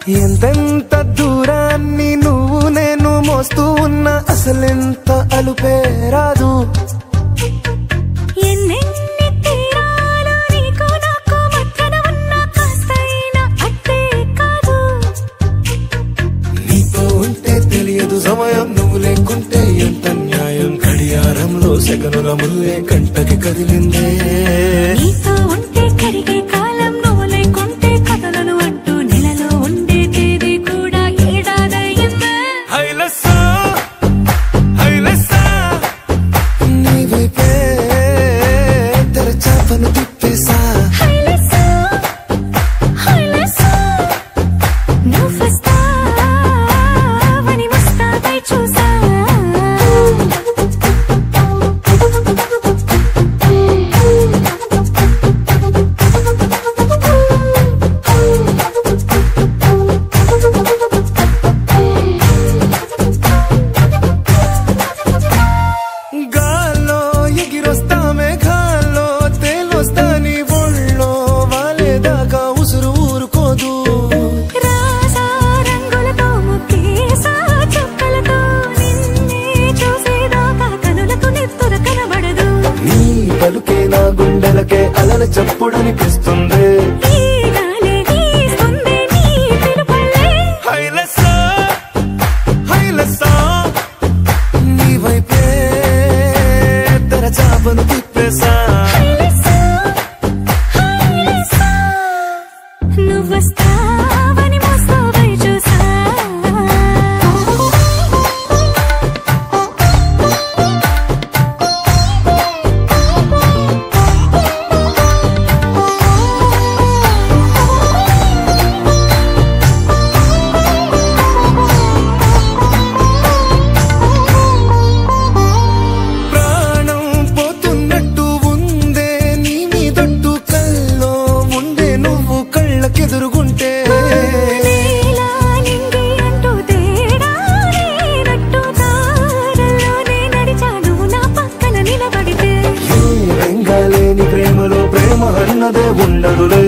ఎంతెంత దూరాన్ని నువ్వు నేను మోస్తూ ఉన్నా అసలెంత అలుపే రాదు. ఎన్నెన్ని తీరాలు నీకు నాకు మధ్యన ఉన్నా కాస్తైనా అట్టే కాదు. నీతో ఉంటే తెలియదు సమయం, నువ్వు లేకుంటే ఎంత న్యాయం. గడియారంలో సెకనుల ముల్లే కంటకి కదిలిందే. నీతో ఉంటే కరిగే కాలం, నువ్వు లేకుంటే కథలను అంటూ నెలలో ఉండే తేదీ కూడా ఏడాదయ్యిందే. హైలసా హైలసా నీ వైపే తెరచాపను తిప్పేసా. హైలసా హైలసా నువ్వు వస్తావని ముస్తాబై చూసా. గాల్లో ఎగిరొస్తా మేఘాల్లో తేలొస్తా నీ ఒళ్ళో వాలేదాకా ఉసురు ఊరుకోదు. రాజా రంగులతో ముక్కేసా చుక్కలతో నిన్నే చూసేదాకా కనులకు నెత్తుర కనబడదు. నీ పలుకే నా గుండెలకే అలల చప్పుడనిపిస్తుంది. ఈ గాలే వీస్తుంది నీ పిలుపుల్లే. హైలసా హైలసా నీ వైపే తెరచాపను తిప్పేసా. హైలసా హైలసా నువ్వు వస్తావని మోస్తాబై చూసా. ప్రాణం పోతున్నట్టు ఉందే నీ మీదొట్టు, కల్లో ఉండే నువ్వు కళ్ళకెదురుగుంటే. నీలా నింగి అంటూ తేడా లేనట్టు దారుల్లోనే నడిచాను నా పక్కన నిలబడితే. ఏ రంగాలేని ప్రేమలో ప్రేమ అన్నదే ఉండదులే.